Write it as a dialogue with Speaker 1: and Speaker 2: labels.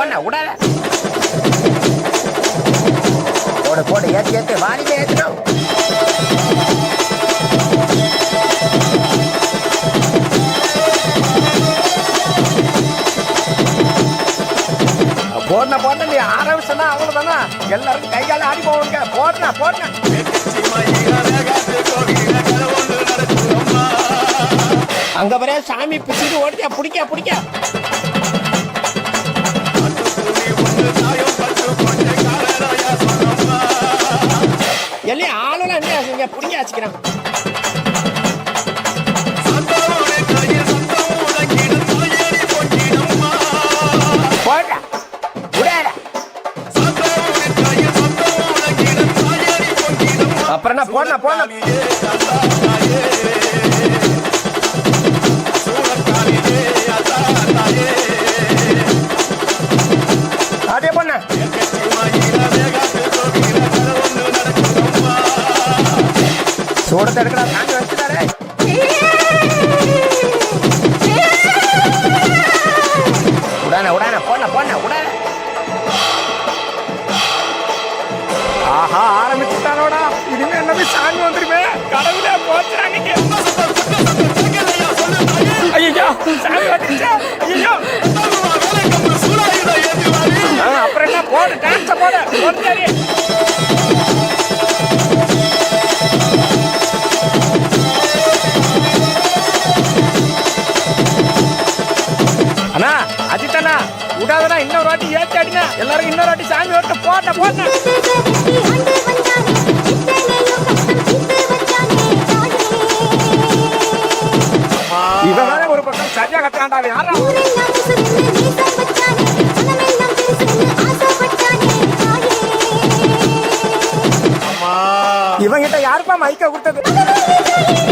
Speaker 1: போன விடாத. போடு போடு, ஏத்து வாணியில ஏத்துடும். போடன நீ ஆரம்பிச்சா அவ்வளவுதானா, எல்லாரும் கைகால ஆடி போவாங்க. போடன அங்க வர சாமி பிடிச்சிட்டு ஓடியா, பிடிக்க எல்லாம் ஆளுலாம் என்ன பிடிக்க வச்சுக்கிறான். அப்புறம் என்ன போன அதே பண்ண சூடத்தை எடுக்கிறா, தாண்டி வச்சுட்டாரே. உடான போன. ஆஹா, ஆரம்பிச்சுட்டாரோடா. இனிமே எல்லாமே சாமி வந்துருமே. கடவுளே போச்சுறாங்க. ஐயோ சாமி வந்துருச்சா. ஐயோ அப்புறம் என்ன, போடு டான்ஸ போடு. அண்ணா அஜித்தண்ணா, விடாதண்ணா, இன்னொரு வாட்டி ஏற்றி அடினா. எல்லாரும் இன்னொரு வாட்டி சாமி ஓட்டு போட்ட. இவன் ஒரு பக்கம் சரியா கட்டாண்டா. யாரா இவங்கிட்ட யாருப்பா மைக்க கொடுத்தது?